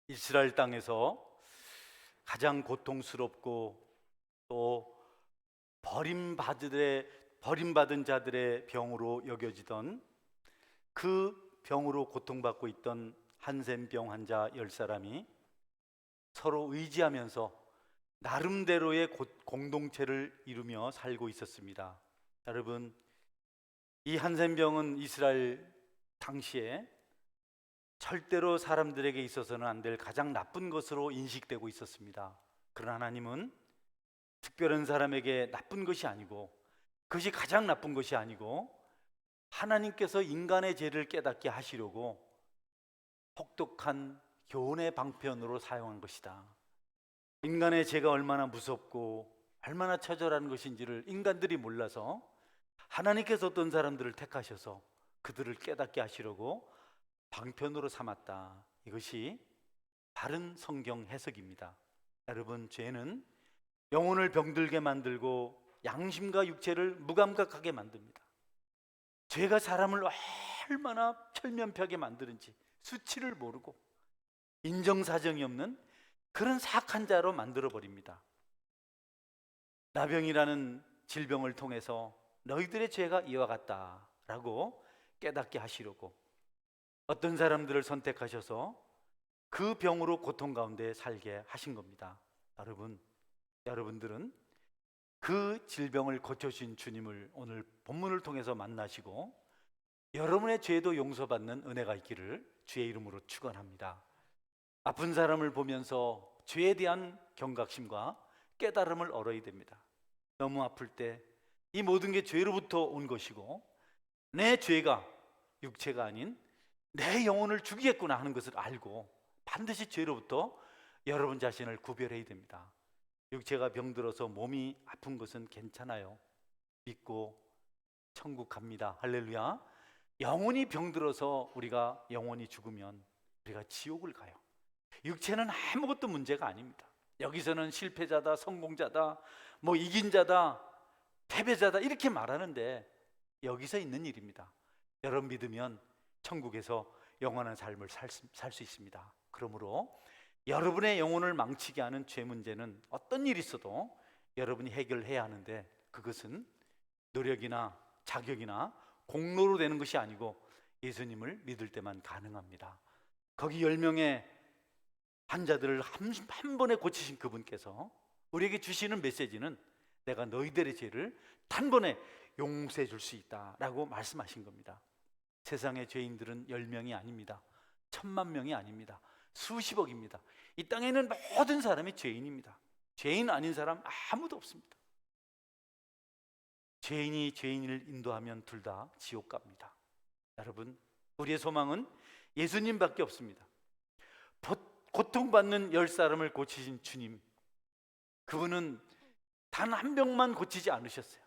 이스라엘 땅에서 가장 고통스럽고 또 버림받은 자들의 병으로 여겨지던 그 병으로 고통받고 있던 한센병 환자 10사람이 서로 의지하면서 나름대로의 공동체를 이루며 살고 있었습니다. 여러분, 이 한센병은 이스라엘 당시에 절대로 사람들에게 있어서는 안 될 가장 나쁜 것으로 인식되고 있었습니다. 그러나 하나님은 특별한 사람에게 나쁜 것이 아니고, 그것이 가장 나쁜 것이 아니고, 하나님께서 인간의 죄를 깨닫게 하시려고 혹독한 교훈의 방편으로 사용한 것이다. 인간의 죄가 얼마나 무섭고 얼마나 처절한 것인지를 인간들이 몰라서 하나님께서 어떤 사람들을 택하셔서 그들을 깨닫게 하시려고 방편으로 삼았다. 이것이 바른 성경 해석입니다. 여러분, 죄는 영혼을 병들게 만들고 양심과 육체를 무감각하게 만듭니다. 죄가 사람을 얼마나 철면피하게 만드는지 수치를 모르고 인정사정이 없는 그런 사악한 자로 만들어버립니다. 나병이라는 질병을 통해서 너희들의 죄가 이와 같다라고 깨닫게 하시려고 어떤 사람들을 선택하셔서 그 병으로 고통 가운데 살게 하신 겁니다. 여러분들은 그 질병을 고쳐주신 주님을 오늘 본문을 통해서 만나시고 여러분의 죄도 용서받는 은혜가 있기를 주의 이름으로 축원합니다. 아픈 사람을 보면서 죄에 대한 경각심과 깨달음을 얻어야 됩니다. 너무 아플 때 이 모든 게 죄로부터 온 것이고 내 죄가 육체가 아닌 내 영혼을 죽이겠구나 하는 것을 알고 반드시 죄로부터 여러분 자신을 구별해야 됩니다. 육체가 병들어서 몸이 아픈 것은 괜찮아요. 믿고 천국 갑니다. 할렐루야. 영혼이 병들어서 우리가 영혼이 죽으면 우리가 지옥을 가요. 육체는 아무것도 문제가 아닙니다. 여기서는 실패자다, 성공자다, 이긴 자다, 패배자다 이렇게 말하는데 여기서 있는 일입니다. 여러분 믿으면 천국에서 영원한 삶을 살 수 있습니다. 그러므로 여러분의 영혼을 망치게 하는 죄 문제는 어떤 일이 있어도 여러분이 해결해야 하는데 그것은 노력이나 자격이나 공로로 되는 것이 아니고 예수님을 믿을 때만 가능합니다. 거기 10명의 환자들을 한 번에 고치신 그분께서 우리에게 주시는 메시지는 내가 너희들의 죄를 단번에 용서해 줄 수 있다라고 말씀하신 겁니다. 세상의 죄인들은 10명이 아닙니다. 10,000,000명이 아닙니다. 수십억입니다. 이 땅에는 모든 사람이 죄인입니다. 죄인 아닌 사람 아무도 없습니다. 죄인이 죄인을 인도하면 둘 다 지옥 갑니다. 여러분, 우리의 소망은 예수님밖에 없습니다. 고통받는 10사람을 고치신 주님, 그분은 단 한 명만 고치지 않으셨어요.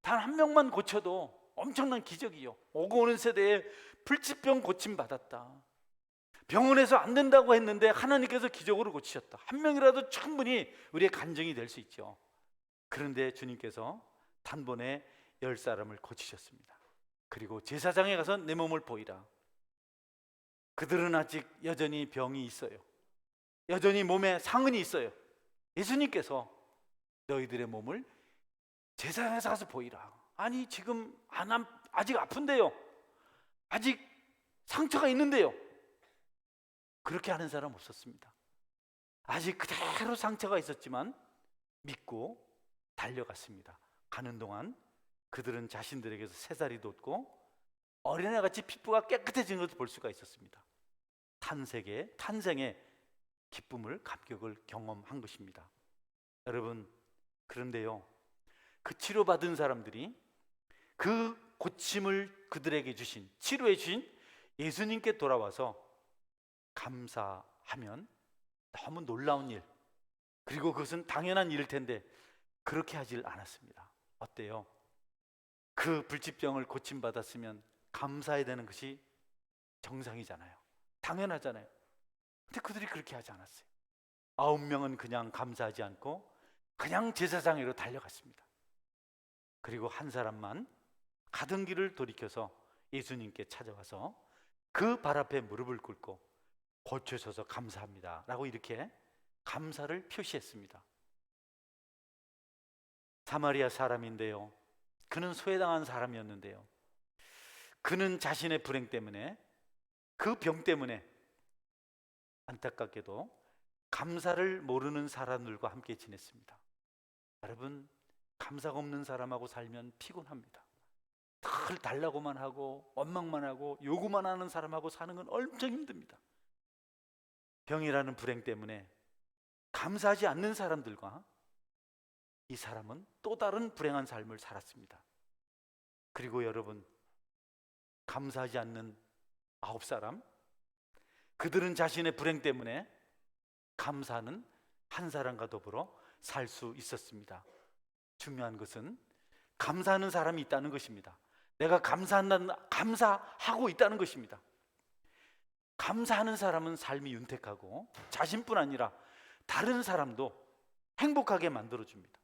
단 한 명만 고쳐도 엄청난 기적이요. 오고 오는 세대에 불치병 고침 받았다. 병원에서 안 된다고 했는데 하나님께서 기적으로 고치셨다. 한 명이라도 충분히 우리의 간증이 될 수 있죠. 그런데 주님께서 단번에 10사람을 고치셨습니다. 그리고 제사장에 가서 내 몸을 보이라. 그들은 아직 여전히 병이 있어요. 여전히 몸에 상흔이 있어요. 예수님께서 너희들의 몸을 제사장에서 가서 보이라. 아니 지금 아직 아픈데요. 아직 상처가 있는데요. 그렇게 하는 사람 없었습니다. 아직 그대로 상처가 있었지만 믿고 달려갔습니다. 가는 동안 그들은 자신들에게서 새살이 돋고 어린애같이 피부가 깨끗해진 것을 볼 수가 있었습니다. 탄생의 기쁨을, 감격을 경험한 것입니다. 여러분, 그런데요, 그 치료받은 사람들이 그 고침을 그들에게 주신, 치료해 주신 예수님께 돌아와서 감사하면 너무 놀라운 일, 그리고 그것은 당연한 일일 텐데 그렇게 하질 않았습니다. 어때요? 그 불치병을 고침받았으면 감사해야 되는 것이 정상이잖아요. 당연하잖아요. 근데 그들이 그렇게 하지 않았어요. 9명은 그냥 감사하지 않고 그냥 제사장으로 달려갔습니다. 그리고 한 사람만 가던 길을 돌이켜서 예수님께 찾아와서 그 발 앞에 무릎을 꿇고 고쳐줘서 감사합니다 라고 이렇게 감사를 표시했습니다. 사마리아 사람인데요, 그는 소외당한 사람이었는데요, 그는 자신의 불행 때문에, 그 병 때문에 안타깝게도 감사를 모르는 사람들과 함께 지냈습니다. 여러분, 감사가 없는 사람하고 살면 피곤합니다. 늘 달라고만 하고 원망만 하고 요구만 하는 사람하고 사는 건 엄청 힘듭니다. 병이라는 불행 때문에 감사하지 않는 사람들과 이 사람은 또 다른 불행한 삶을 살았습니다. 그리고 여러분, 감사하지 않는 9사람, 그들은 자신의 불행 때문에 감사하는 한 사람과 더불어 살 수 있었습니다. 중요한 것은 감사하는 사람이 있다는 것입니다. 내가 감사하고 있다는 것입니다. 감사하는 사람은 삶이 윤택하고 자신뿐 아니라 다른 사람도 행복하게 만들어줍니다.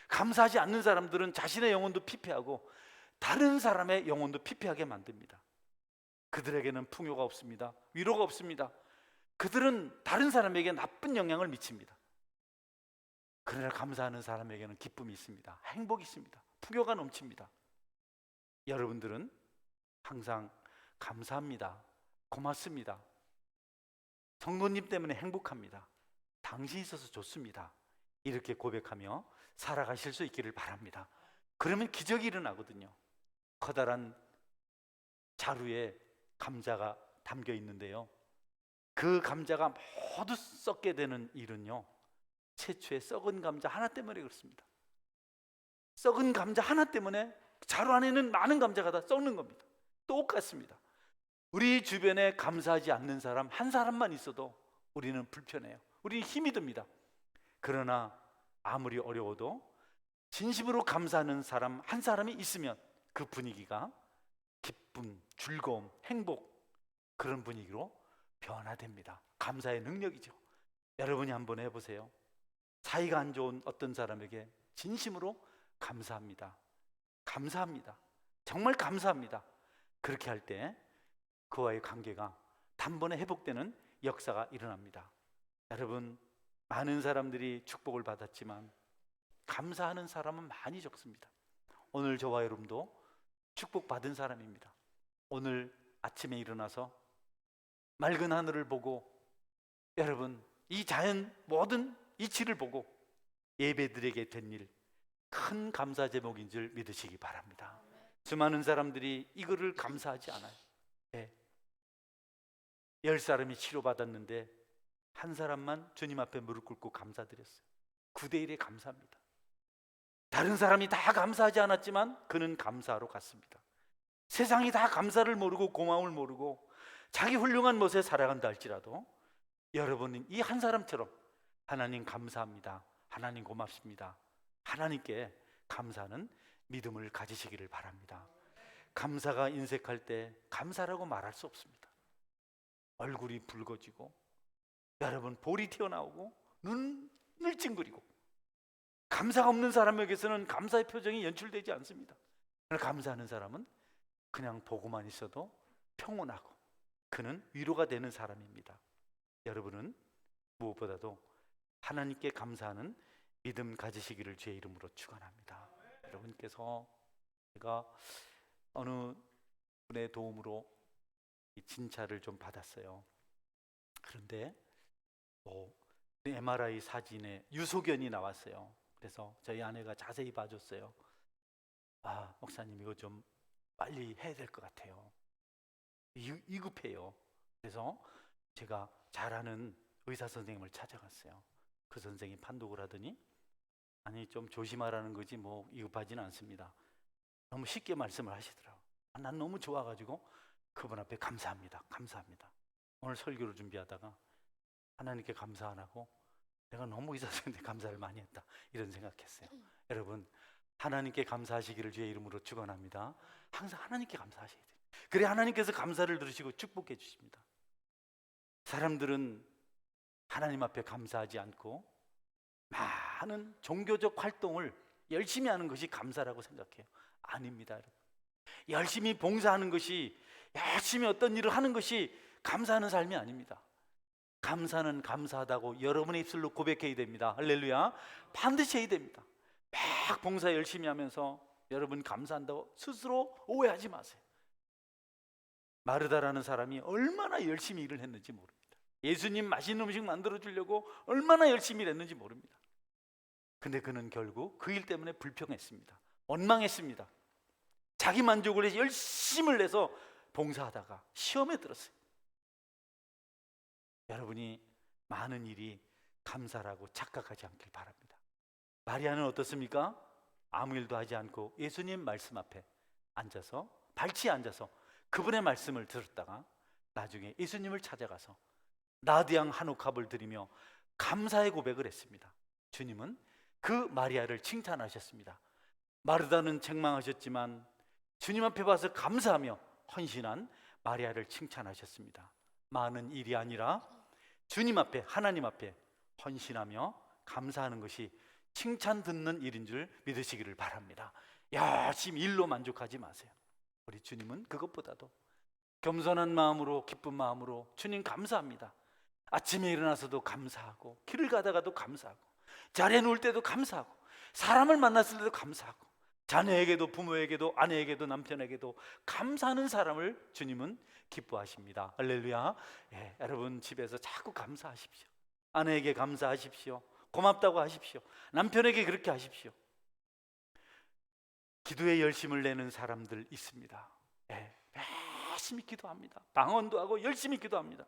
감사하지 않는 사람들은 자신의 영혼도 피폐하고 다른 사람의 영혼도 피폐하게 만듭니다. 그들에게는 풍요가 없습니다. 위로가 없습니다. 그들은 다른 사람에게 나쁜 영향을 미칩니다. 그러나 감사하는 사람에게는 기쁨이 있습니다. 행복이 있습니다. 풍요가 넘칩니다. 여러분들은 항상 감사합니다. 고맙습니다. 성도님 때문에 행복합니다. 당신이 있어서 좋습니다. 이렇게 고백하며 살아가실 수 있기를 바랍니다. 그러면 기적이 일어나거든요. 커다란 자루에 감자가 담겨 있는데요, 그 감자가 모두 썩게 되는 일은요, 최초의 썩은 감자 하나 때문에 그렇습니다. 썩은 감자 하나 때문에 자루 안에 있는 많은 감자가 다 썩는 겁니다. 똑같습니다. 우리 주변에 감사하지 않는 사람 한 사람만 있어도 우리는 불편해요. 우리는 힘이 듭니다. 그러나 아무리 어려워도 진심으로 감사하는 사람 한 사람이 있으면 그 분위기가 기쁨, 즐거움, 행복, 그런 분위기로 변화됩니다. 감사의 능력이죠. 여러분이 한번 해보세요. 사이가 안 좋은 어떤 사람에게 진심으로 감사합니다. 감사합니다. 정말 감사합니다. 그렇게 할 때 그와의 관계가 단번에 회복되는 역사가 일어납니다. 여러분, 많은 사람들이 축복을 받았지만 감사하는 사람은 많이 적습니다. 오늘 저와 여러분도 축복받은 사람입니다. 오늘 아침에 일어나서 맑은 하늘을 보고, 여러분, 이 자연 모든 이치를 보고 예배드리게 된 일, 큰 감사 제목인 줄 믿으시기 바랍니다. 수많은 사람들이 이거를 감사하지 않아요. 10사람이 치료받았는데 한 사람만 주님 앞에 무릎 꿇고 감사드렸어요. 9대1에 감사합니다. 다른 사람이 다 감사하지 않았지만 그는 감사하러 갔습니다. 세상이 다 감사를 모르고 고마움을 모르고 자기 훌륭한 멋에 살아간다 할지라도 여러분은 이 한 사람처럼 하나님 감사합니다, 하나님 고맙습니다, 하나님께 감사하는 믿음을 가지시기를 바랍니다. 감사가 인색할 때 감사라고 말할 수 없습니다. 얼굴이 붉어지고 여러분 볼이 튀어나오고 눈을 찡그리고, 감사가 없는 사람에게서는 감사의 표정이 연출되지 않습니다. 감사하는 사람은 그냥 보고만 있어도 평온하고 그는 위로가 되는 사람입니다. 여러분은 무엇보다도 하나님께 감사하는 믿음 가지시기를 주의 이름으로 축원합니다. 여러분께서 제가 어느 분의 도움으로 이 진찰을 좀 받았어요. 그런데 MRI 사진에 유소견이 나왔어요. 그래서 저희 아내가 자세히 봐줬어요. 목사님, 이거 좀 빨리 해야 될 것 같아요. 위급해요. 그래서 제가 잘 아는 의사 선생님을 찾아갔어요. 그 선생님이 판독을 하더니, 아니, 좀 조심하라는 거지 뭐 위급하지는 않습니다. 너무 쉽게 말씀을 하시더라고요. 난 너무 좋아가지고 그분 앞에 감사합니다, 감사합니다. 오늘 설교를 준비하다가 하나님께 감사 안 하고 내가 너무 의사 선생님한테 감사를 많이 했다, 이런 생각했어요. 여러분, 하나님께 감사하시기를 주의 이름으로 축원합니다. 항상 하나님께 감사하셔야 돼요. 그래 하나님께서 감사를 들으시고 축복해 주십니다. 사람들은 하나님 앞에 감사하지 않고 많은 종교적 활동을 열심히 하는 것이 감사라고 생각해요. 아닙니다, 여러분. 열심히 봉사하는 것이, 열심히 어떤 일을 하는 것이 감사하는 삶이 아닙니다. 감사는 감사하다고 여러분의 입술로 고백해야 됩니다. 할렐루야. 반드시 해야 됩니다. 막 봉사 열심히 하면서 여러분 감사한다고 스스로 오해하지 마세요. 마르다라는 사람이 얼마나 열심히 일을 했는지 모릅니다. 예수님 맛있는 음식 만들어 주려고 얼마나 열심히 일했는지 모릅니다. 근데 그는 결국 그 일 때문에 불평했습니다. 원망했습니다. 자기 만족을 위해서 열심을 내서 봉사하다가 시험에 들었어요. 여러분이 많은 일이 감사라고 착각하지 않길 바랍니다. 마리아는 어떻습니까? 아무 일도 하지 않고 예수님 말씀 앞에 앉아서 발치에 앉아서 그분의 말씀을 들었다가 나중에 예수님을 찾아가서 나디앙 한옥합을 드리며 감사의 고백을 했습니다. 주님은 그 마리아를 칭찬하셨습니다. 마르다는 책망하셨지만 주님 앞에 와서 감사하며 헌신한 마리아를 칭찬하셨습니다. 많은 일이 아니라 주님 앞에, 하나님 앞에 헌신하며 감사하는 것이 칭찬 듣는 일인 줄 믿으시기를 바랍니다. 열심히 일로 만족하지 마세요. 우리 주님은 그것보다도 겸손한 마음으로, 기쁜 마음으로 주님 감사합니다. 아침에 일어나서도 감사하고, 길을 가다가도 감사하고, 자리에 누울 때도 감사하고, 사람을 만났을 때도 감사하고, 자녀에게도 부모에게도 아내에게도 남편에게도 감사하는 사람을 주님은 기뻐하십니다. 할렐루야. 예, 여러분 집에서 자꾸 감사하십시오. 아내에게 감사하십시오. 고맙다고 하십시오. 남편에게 그렇게 하십시오. 기도에 열심을 내는 사람들 있습니다. 예, 열심히 기도합니다. 방언도 하고 열심히 기도합니다.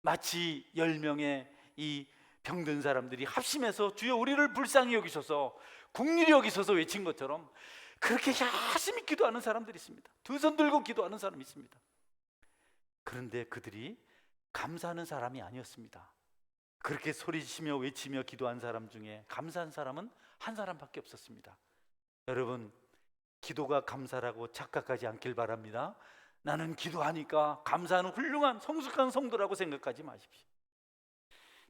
마치 10명의 이 병든 사람들이 합심해서 주여 우리를 불쌍히 여기소서, 긍휼히 여기소서 외친 것처럼 그렇게 열심히 기도하는 사람들이 있습니다. 두 손 들고 기도하는 사람이 있습니다. 그런데 그들이 감사하는 사람이 아니었습니다. 그렇게 소리치며 외치며 기도한 사람 중에 감사한 사람은 한 사람밖에 없었습니다. 여러분, 기도가 감사라고 착각하지 않길 바랍니다. 나는 기도하니까 감사하는 훌륭한 성숙한 성도라고 생각하지 마십시오.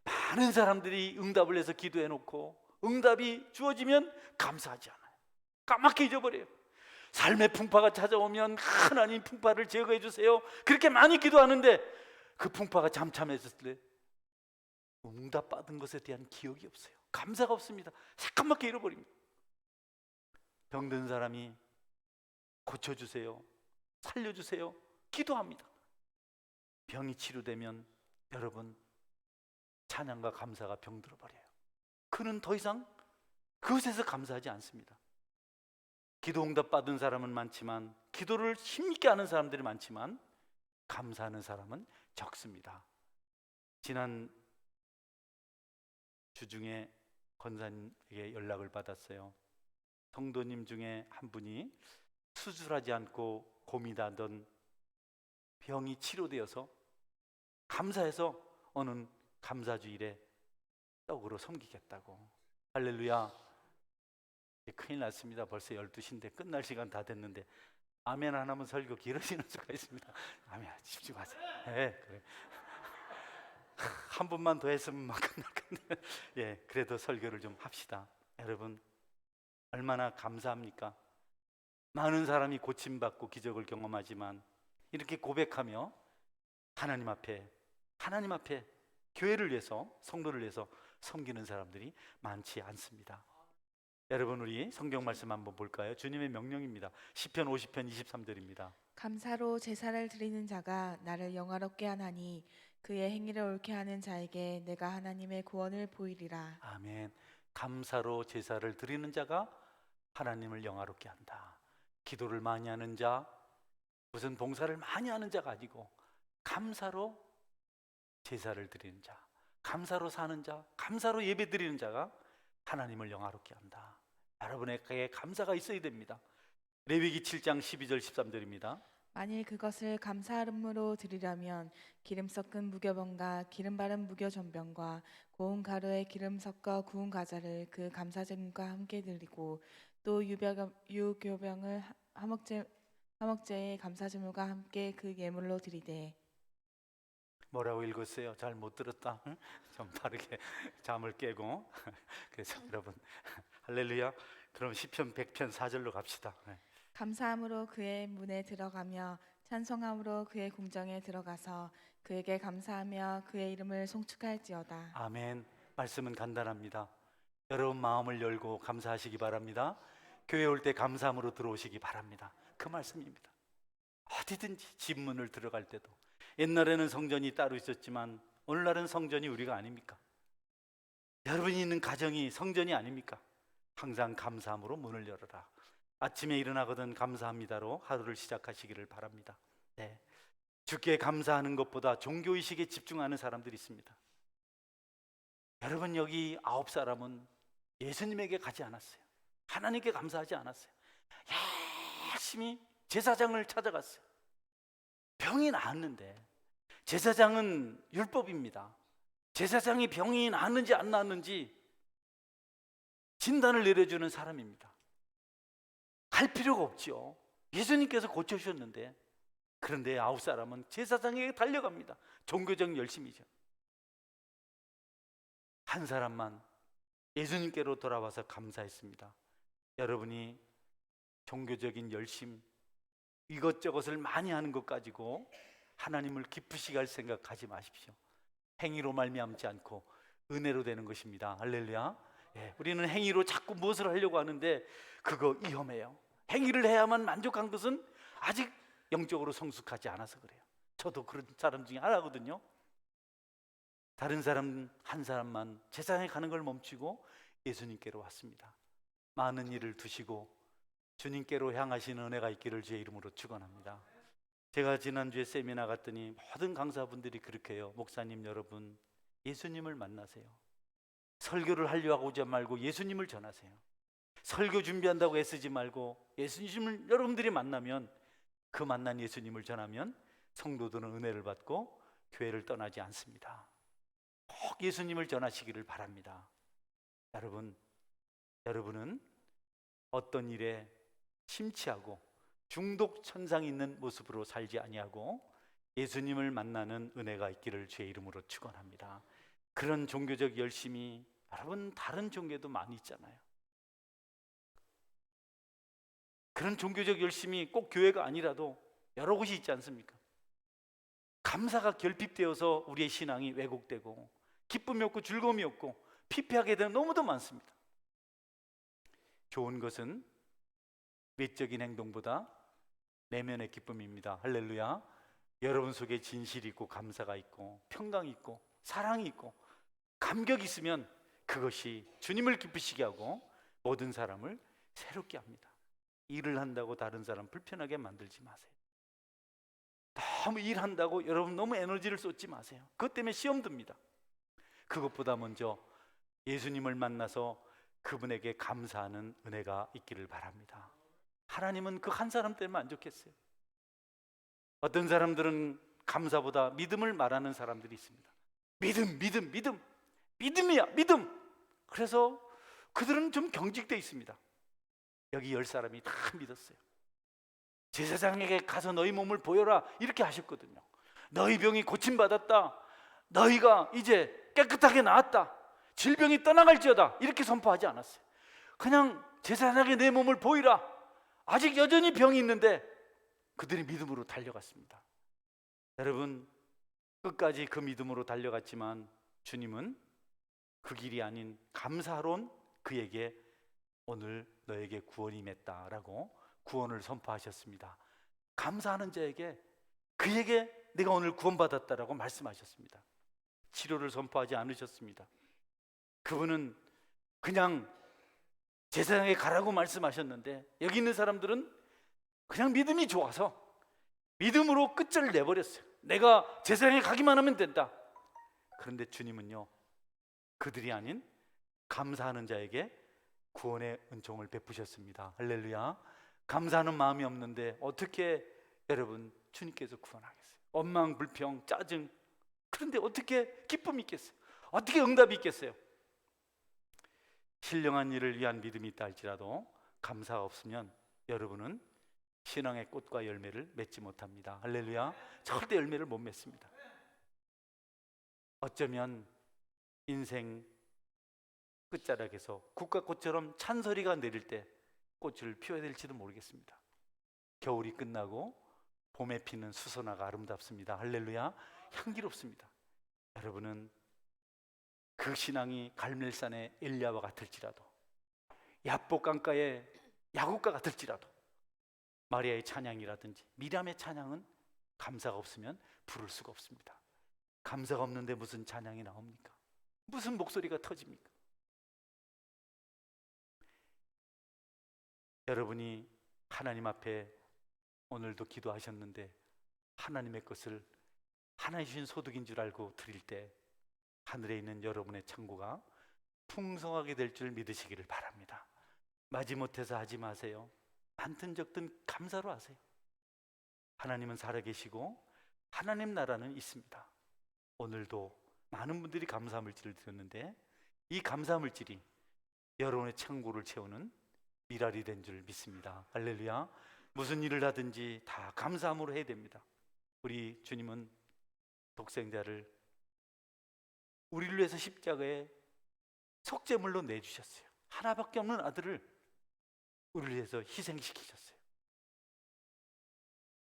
많은 사람들이 응답을 해서 기도해놓고 응답이 주어지면 감사하지 않아요. 까맣게 잊어버려요. 삶의 풍파가 찾아오면 하나님 풍파를 제거해 주세요, 그렇게 많이 기도하는데 그 풍파가 잠잠해졌을 때 응답받은 것에 대한 기억이 없어요. 감사가 없습니다. 새까맣게 잃어버립니다. 병든 사람이 고쳐주세요, 살려주세요 기도합니다. 병이 치료되면 여러분 찬양과 감사가 병들어 버려요. 그는 더 이상 그것에서 감사하지 않습니다. 기도 응답 받은 사람은 많지만, 기도를 힘있게 하는 사람들이 많지만 감사하는 사람은 적습니다. 지난 주중에 권사님에게 연락을 받았어요. 성도님 중에 한 분이 수술하지 않고 고민하던 병이 치료되어서 감사해서 어느 감사주일에 떡으로 섬기겠다고. 할렐루야. 큰일 났습니다. 벌써 12시인데 끝날 시간 다 됐는데 아멘 안 하면 설교 길어지는 수가 있습니다. 아멘 하십시오. 네, 그래. 한 분만 더 했으면 막 끝날 건데 예, 그래도 설교를 좀 합시다. 여러분 얼마나 감사합니까? 많은 사람이 고침받고 기적을 경험하지만 이렇게 고백하며 하나님 앞에 교회를 위해서, 성도를 위해서 섬기는 사람들이 많지 않습니다. 여러분 우리 성경 말씀 한번 볼까요? 주님의 명령입니다. 시편 50편 23절입니다. 감사로 제사를 드리는 자가 나를 영화롭게 하나니 그의 행위를 옳게 하는 자에게 내가 하나님의 구원을 보이리라. 아멘. 감사로 제사를 드리는 자가 하나님을 영화롭게 한다. 기도를 많이 하는 자, 무슨 봉사를 많이 하는 자가 아니고 감사로 제사를 드리는 자, 감사로 사는 자, 감사로 예배 드리는 자가 하나님을 영화롭게 한다. 여러분에게 감사가 있어야 됩니다. 레위기 7장 12절 13절입니다. 만일 그것을 감사함으로 드리려면 기름 섞은 무교병과 기름 바른 무교전병과 고운 가루에 기름 섞어 구운 과자를 그 감사제물과 함께 드리고 또 유교병을 화목제의 감사제물과 함께 그 예물로 드리되. 뭐라고 읽었어요? 잘 못 들었다. 응? 좀 다르게 잠을 깨고. 그래서 여러분 할렐루야. 그럼 시편 100편 4절로 갑시다. 네. 감사함으로 그의 문에 들어가며 찬송함으로 그의 궁정에 들어가서 그에게 감사하며 그의 이름을 송축할지어다. 아멘. 말씀은 간단합니다. 여러분 마음을 열고 감사하시기 바랍니다. 교회 올 때 감사함으로 들어오시기 바랍니다. 그 말씀입니다. 어디든지 집 문을 들어갈 때도, 옛날에는 성전이 따로 있었지만 오늘날은 성전이 우리가 아닙니까? 여러분이 있는 가정이 성전이 아닙니까? 항상 감사함으로 문을 열어라. 아침에 일어나거든 감사합니다로 하루를 시작하시기를 바랍니다. 네. 주께 감사하는 것보다 종교의식에 집중하는 사람들이 있습니다. 여러분, 여기 9사람은 예수님에게 가지 않았어요. 하나님께 감사하지 않았어요. 열심히 제사장을 찾아갔어요. 병이 나았는데, 제사장은 율법입니다. 제사장이 병이 나았는지 안 나았는지 진단을 내려주는 사람입니다. 갈 필요가 없죠. 예수님께서 고쳐주셨는데. 그런데 9사람은 제사장에게 달려갑니다. 종교적 열심이죠. 한 사람만 예수님께로 돌아와서 감사했습니다. 여러분이 종교적인 열심, 이것저것을 많이 하는 것 가지고 하나님을 기쁘시게 할 생각하지 마십시오. 행위로 말미암지 않고 은혜로 되는 것입니다. 할렐루야. 예, 우리는 행위로 자꾸 무엇을 하려고 하는데 그거 위험해요. 행위를 해야만 만족한 것은 아직 영적으로 성숙하지 않아서 그래요. 저도 그런 사람 중에 하나거든요. 다른 사람 한 사람만 제사장에 가는 걸 멈추고 예수님께로 왔습니다. 많은 일을 두시고 주님께로 향하시는 은혜가 있기를 주의 이름으로 축원합니다. 제가 지난주에 세미나 갔더니 모든 강사분들이 그렇게 해요. 목사님 여러분, 예수님을 만나세요. 설교를 하려고 하지 말고 예수님을 전하세요. 설교 준비한다고 애쓰지 말고 예수님을 여러분들이 만나면, 그 만난 예수님을 전하면 성도들은 은혜를 받고 교회를 떠나지 않습니다. 꼭 예수님을 전하시기를 바랍니다. 여러분은 어떤 일에 심취하고 중독 천상이 있는 모습으로 살지 아니하고 예수님을 만나는 은혜가 있기를 주의 이름으로 축원합니다. 그런 종교적 열심이, 여러분 다른 종교도 많이 있잖아요. 그런 종교적 열심이 꼭 교회가 아니라도 여러 곳이 있지 않습니까? 감사가 결핍되어서 우리의 신앙이 왜곡되고 기쁨이 없고 즐거움이 없고 피폐하게 되는 너무도 많습니다. 좋은 것은 외적인 행동보다 내면의 기쁨입니다. 할렐루야. 여러분 속에 진실이 있고 감사가 있고 평강이 있고 사랑이 있고 감격이 있으면 그것이 주님을 기쁘시게 하고 모든 사람을 새롭게 합니다. 일을 한다고 다른 사람 불편하게 만들지 마세요. 너무 일한다고 여러분 너무 에너지를 쏟지 마세요. 그것 때문에 시험 듭니다. 그것보다 먼저 예수님을 만나서 그분에게 감사하는 은혜가 있기를 바랍니다. 하나님은 그 한 사람 때문에 만족했어요. 어떤 사람들은 감사보다 믿음을 말하는 사람들이 있습니다. 믿음이야, 믿음. 그래서 그들은 좀 경직돼 있습니다. 여기 10사람이 다 믿었어요. 제사장에게 가서 너희 몸을 보여라 이렇게 하셨거든요. 너희 병이 고침받았다, 너희가 이제 깨끗하게 나았다, 질병이 떠나갈지어다 이렇게 선포하지 않았어요. 그냥 제사장에게 내 몸을 보이라. 아직 여전히 병이 있는데 그들이 믿음으로 달려갔습니다. 여러분, 끝까지 그 믿음으로 달려갔지만 주님은 그 길이 아닌 감사하러 온 그에게 오늘 너에게 구원이 맺다라고 구원을 선포하셨습니다. 감사하는 자에게, 그에게 내가 오늘 구원받았다라고 말씀하셨습니다. 치료를 선포하지 않으셨습니다. 그분은 그냥 제사장에 가라고 말씀하셨는데 여기 있는 사람들은 그냥 믿음이 좋아서 믿음으로 끝을 내버렸어요. 내가 제사장에 가기만 하면 된다. 그런데 주님은요, 그들이 아닌 감사하는 자에게 구원의 은총을 베푸셨습니다. 할렐루야. 감사하는 마음이 없는데 어떻게 여러분 주님께서 구원하겠어요? 원망, 불평, 짜증. 그런데 어떻게 기쁨이 있겠어요? 어떻게 응답이 있겠어요? 신령한 일을 위한 믿음이 있다 할지라도 감사가 없으면 여러분은 신앙의 꽃과 열매를 맺지 못합니다. 할렐루야. 절대 열매를 못 맺습니다. 어쩌면 인생 끝자락에서 국화꽃처럼 찬소리가 내릴 때 꽃을 피워야 될지도 모르겠습니다. 겨울이 끝나고 봄에 피는 수선화가 아름답습니다. 할렐루야. 향기롭습니다. 여러분은 그 신앙이 갈멜산의 엘리야와 같을지라도, 야복 강가의 야곱과 같을지라도, 마리아의 찬양이라든지 미람의 찬양은 감사가 없으면 부를 수가 없습니다. 감사가 없는데 무슨 찬양이 나옵니까? 무슨 목소리가 터집니까? 여러분이 하나님 앞에 오늘도 기도하셨는데 하나님의 것을 하나님 주신 소득인 줄 알고 드릴 때 하늘에 있는 여러분의 창고가 풍성하게 될 줄 믿으시기를 바랍니다. 마지못해서 하지 마세요. 많든 적든 감사로 하세요. 하나님은 살아계시고 하나님 나라는 있습니다. 오늘도 많은 분들이 감사 물질을 드렸는데 이 감사 물질이 여러분의 창고를 채우는 미랄이 된 줄 믿습니다. 할렐루야. 무슨 일을 하든지 다 감사함으로 해야 됩니다. 우리 주님은 독생자를 우리를 위해서 십자가에 속죄물로 내주셨어요. 하나밖에 없는 아들을 우리를 위해서 희생시키셨어요.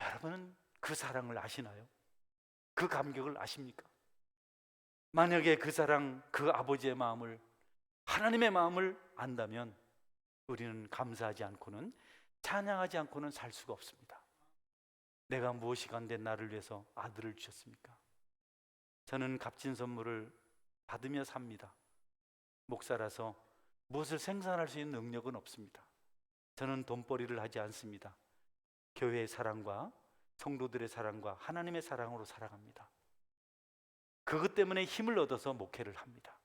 여러분은 그 사랑을 아시나요? 그 감격을 아십니까? 만약에 그 사랑, 그 아버지의 마음을, 하나님의 마음을 안다면 우리는 감사하지 않고는, 찬양하지 않고는 살 수가 없습니다. 내가 무엇이 간데 나를 위해서 아들을 주셨습니까? 저는 값진 선물을 받으며 삽니다. 목사라서 무엇을 생산할 수 있는 능력은 없습니다. 저는 돈벌이를 하지 않습니다. 교회의 사랑과 성도들의 사랑과 하나님의 사랑으로 살아갑니다. 그것 때문에 힘을 얻어서 목회를 합니다.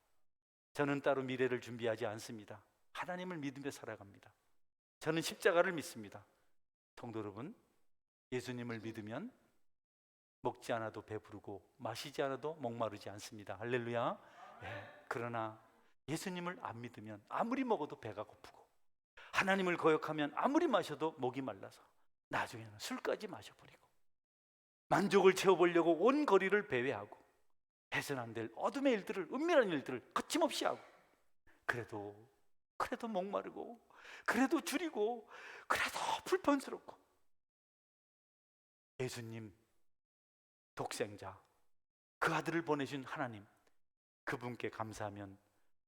저는 따로 미래를 준비하지 않습니다. 하나님을 믿으며 살아갑니다. 저는 십자가를 믿습니다. 성도 여러분, 예수님을 믿으면 먹지 않아도 배부르고 마시지 않아도 목마르지 않습니다. 할렐루야. 네. 그러나 예수님을 안 믿으면 아무리 먹어도 배가 고프고, 하나님을 거역하면 아무리 마셔도 목이 말라서 나중에는 술까지 마셔버리고, 만족을 채워보려고 온 거리를 배회하고, 해서는 안 될 어둠의 일들을, 은밀한 일들을 거침없이 하고, 그래도 목마르고, 그래도 줄이고, 그래도 불편스럽고, 예수님 독생자, 그 아들을 보내신 하나님, 그분께 감사하면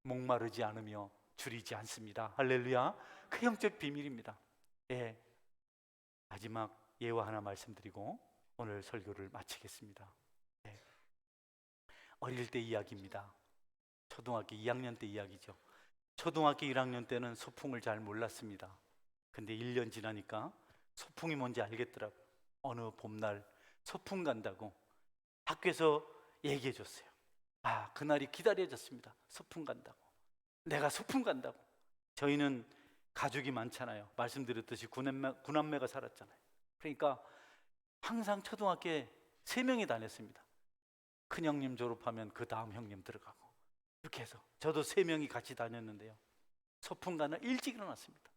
목마르지 않으며 줄이지 않습니다. 할렐루야. 그 영적 비밀입니다. 예. 마지막 예화 하나 말씀드리고 오늘 설교를 마치겠습니다. 예. 어릴 때 이야기입니다. 초등학교 2학년 때 이야기죠. 초등학교 1학년 때는 소풍을 잘 몰랐습니다. 근데 1년 지나니까 소풍이 뭔지 알겠더라고요. 어느 봄날 소풍 간다고 학교에서 얘기해 줬어요. 아, 그날이 기다려졌습니다. 소풍 간다고. 내가 소풍 간다고. 저희는 가족이 많잖아요. 말씀드렸듯이 구남매가 살았잖아요. 그러니까 항상 초등학교에 3명이 다녔습니다. 큰 형님 졸업하면 그 다음 형님 들어가고, 이렇게 해서 저도 3명이 같이 다녔는데요. 소풍 가는 일찍 일어났습니다.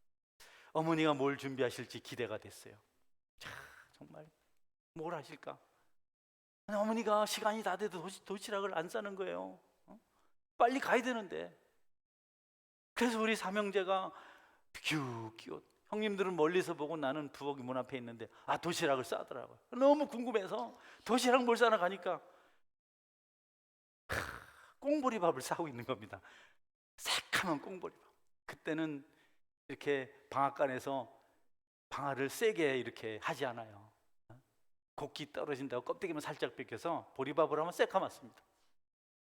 어머니가 뭘 준비하실지 기대가 됐어요. 자, 정말 뭘 하실까? 어머니가 시간이 다 돼도 도시락을 안 싸는 거예요. 빨리 가야 되는데. 그래서 우리 삼형제가 큐 형님들은 멀리서 보고 나는 부엌이 문 앞에 있는데 도시락을 싸더라고요. 너무 궁금해서 도시락 뭘 싸나 가니까 꽁보리밥을 싸고 있는 겁니다. 새카만 꽁보리밥. 그때는 이렇게 방앗간에서 방아를 세게 이렇게 하지 않아요. 곡기 떨어진다고 껍데기만 살짝 벗겨서 보리밥을 하면 새카맣습니다.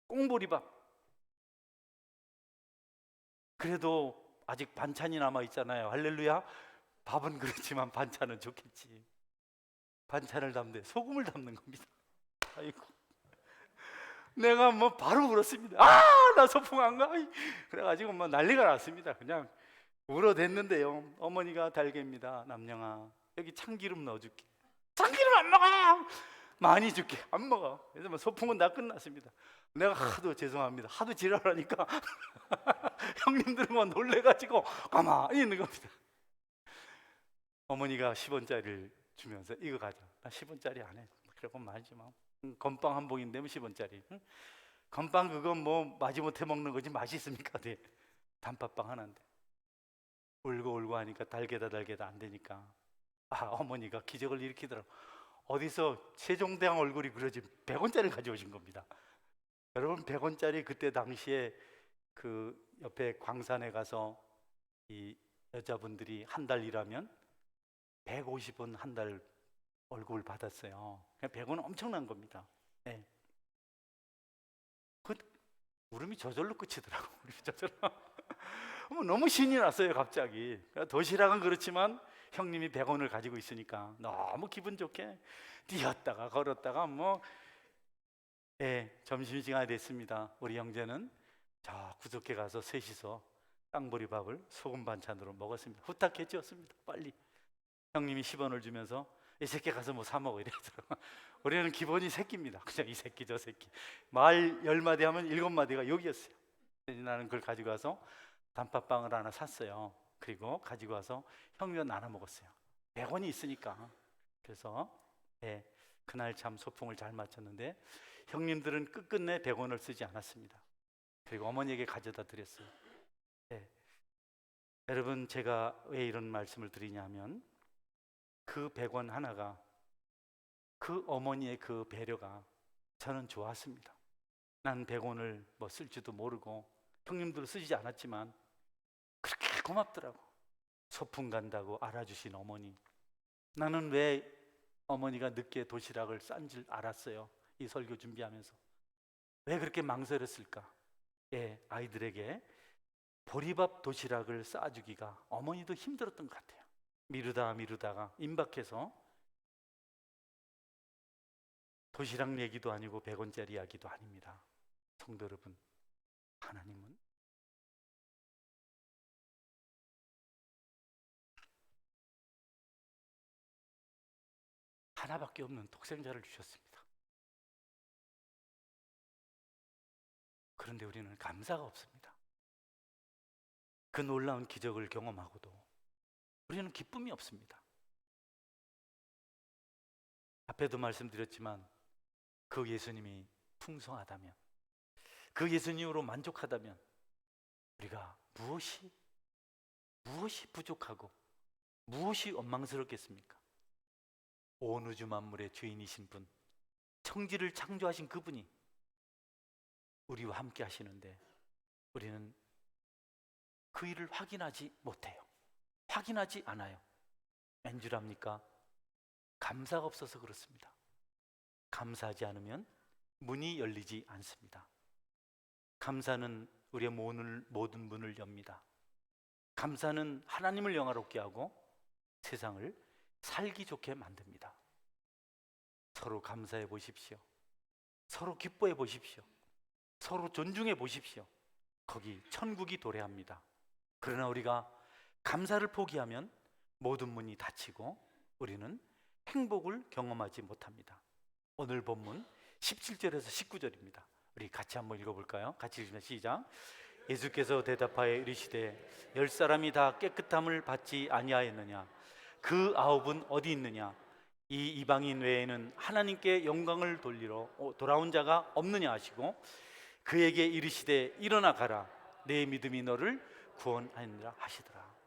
꽁보리밥. 그래도 아직 반찬이 남아 있잖아요. 할렐루야. 밥은 그렇지만 반찬은 좋겠지. 반찬을 담는데 소금을 담는 겁니다. 아이고, 내가 뭐 바로 울었습니다. 나 소풍 안 가. 그래가지고 뭐 난리가 났습니다. 그냥 울어댔는데요. 어머니가 달걀입니다. 남영아, 여기 참기름 넣어줄게. 참기름 안 먹어. 많이 줄게. 안 먹어. 그래서 뭐 소풍은 다 끝났습니다. 내가 하도 죄송합니다. 하도 지랄하니까 형님들은 막 놀래가지고 가만히 있는 겁니다. 어머니가 10원짜리를 주면서 이거 가져. 나 10원짜리 안 해. 그러고 말지 마. 건빵 한 봉인데 10원짜리. 응? 건빵 그건 뭐 마지못해 먹는 거지 맛이 있습니까? 네. 단팥빵 하나인데. 울고 하니까 달게다 안 되니까 어머니가 기적을 일으키더라고. 어디서 세종대왕 얼굴이 그려진 100원짜리 가져오신 겁니다. 여러분 100원짜리 그때 당시에 그 옆에 광산에 가서 이 여자분들이 한 달 일하면 150원 한 달 월급을 받았어요. 100원은 엄청난 겁니다. 네. 그 울음이 저절로 끝이더라고. 울음이 저절로. 너무 신이 났어요, 갑자기. 도시락은 그렇지만 형님이 100원을 가지고 있으니까 너무 기분 좋게 뛰었다가 걸었다가 점심시간이 됐습니다. 우리 형제는 저 구석에 가서 셋이서 깡보리밥을 소금 반찬으로 먹었습니다. 후딱 해치웠습니다. 빨리. 형님이 10원을 주면서 이 새끼 가서 뭐 사 먹어 이래더라고. 우리는 기본이 새끼입니다. 그냥 이 새끼 저 새끼. 말 10마디 하면 7마디가 욕이었어요. 나는 그걸 가지고 가서 단팥빵을 하나 샀어요. 그리고 가지고 와서 형님과 나눠 먹었어요. 100원이 있으니까. 그래서 그날 참 소풍을 잘 마쳤는데 형님들은 끝끝내 100원을 쓰지 않았습니다. 그리고 어머니에게 가져다 드렸어요. 여러분, 제가 왜 이런 말씀을 드리냐면 그 100원 하나가, 그 어머니의 그 배려가 저는 좋았습니다. 난 100원을 뭐 쓸지도 모르고 형님들 쓰지 않았지만 그렇게 고맙더라고. 소풍 간다고 알아주신 어머니. 나는 왜 어머니가 늦게 도시락을 싼 줄 알았어요. 이 설교 준비하면서. 왜 그렇게 망설였을까? 아이들에게 보리밥 도시락을 싸주기가 어머니도 힘들었던 것 같아요. 미루다가 임박해서 도시락 얘기도 아니고 100원짜리 이야기도 아닙니다. 성도 여러분, 하나님은 하나밖에 없는 독생자를 주셨습니다. 그런데 우리는 감사가 없습니다. 그 놀라운 기적을 경험하고도 우리는 기쁨이 없습니다. 앞에도 말씀드렸지만 그 예수님이 풍성하다면, 그 예수님으로 만족하다면 우리가 무엇이 부족하고 무엇이 원망스럽겠습니까? 온 우주 만물의 주인이신 분, 천지를 창조하신 그분이 우리와 함께 하시는데 우리는 그 일을 확인하지 못해요. 확인하지 않아요. 왠줄 압니까? 감사가 없어서 그렇습니다. 감사하지 않으면 문이 열리지 않습니다. 감사는 우리의 모든 문을 엽니다. 감사는 하나님을 영화롭게 하고 세상을 살기 좋게 만듭니다. 서로 감사해 보십시오. 서로 기뻐해 보십시오. 서로 존중해 보십시오. 거기 천국이 도래합니다. 그러나 우리가 감사를 포기하면 모든 문이 닫히고 우리는 행복을 경험하지 못합니다. 오늘 본문 17절에서 19절입니다. 우리 같이 한번 읽어볼까요? 같이 읽으면 시작. 예수께서 대답하여 이르시되 10사람이 다 깨끗함을 받지 아니하였느냐? 그 9은 어디 있느냐? 이 이방인 외에는 하나님께 영광을 돌리러 돌아온 자가 없느냐 하시고 그에게 이르시되 일어나 가라, 내 믿음이 너를 구원하느니라 하시더라.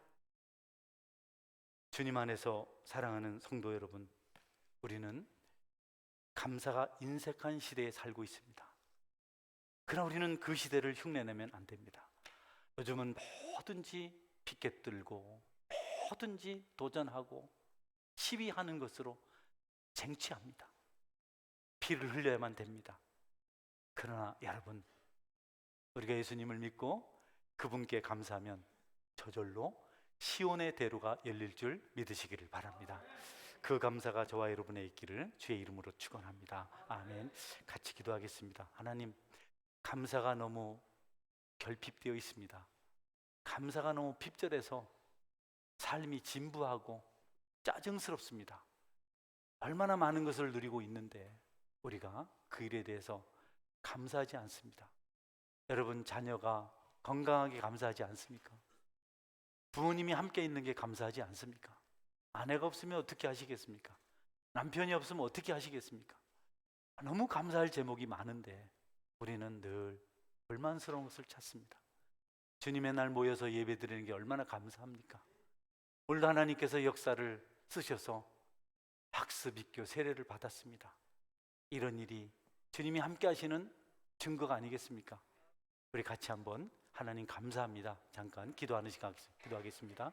주님 안에서 사랑하는 성도 여러분, 우리는 감사가 인색한 시대에 살고 있습니다. 그러나 우리는 그 시대를 흉내내면 안 됩니다. 요즘은 뭐든지 피켓 들고 뭐든지 도전하고 시위하는 것으로 쟁취합니다. 피를 흘려야만 됩니다. 그러나 여러분, 우리가 예수님을 믿고 그분께 감사하면 저절로 시온의 대로가 열릴 줄 믿으시기를 바랍니다. 그 감사가 저와 여러분의 있기를 주의 이름으로 축원합니다. 아멘. 같이 기도하겠습니다. 하나님, 감사가 너무 결핍되어 있습니다. 감사가 너무 핍절해서 삶이 진부하고 짜증스럽습니다. 얼마나 많은 것을 누리고 있는데 우리가 그 일에 대해서 감사하지 않습니다. 여러분, 자녀가 건강하게 감사하지 않습니까? 부모님이 함께 있는 게 감사하지 않습니까? 아내가 없으면 어떻게 하시겠습니까? 남편이 없으면 어떻게 하시겠습니까? 너무 감사할 제목이 많은데 우리는 늘 불만스러운 것을 찾습니다. 주님의 날 모여서 예배 드리는 게 얼마나 감사합니까? 오늘도 하나님께서 역사를 쓰셔서 학습, 입교, 세례를 받았습니다. 이런 일이 주님이 함께 하시는 증거가 아니겠습니까? 우리 같이 한번 하나님 감사합니다. 잠깐 기도하는 시간 기도하겠습니다.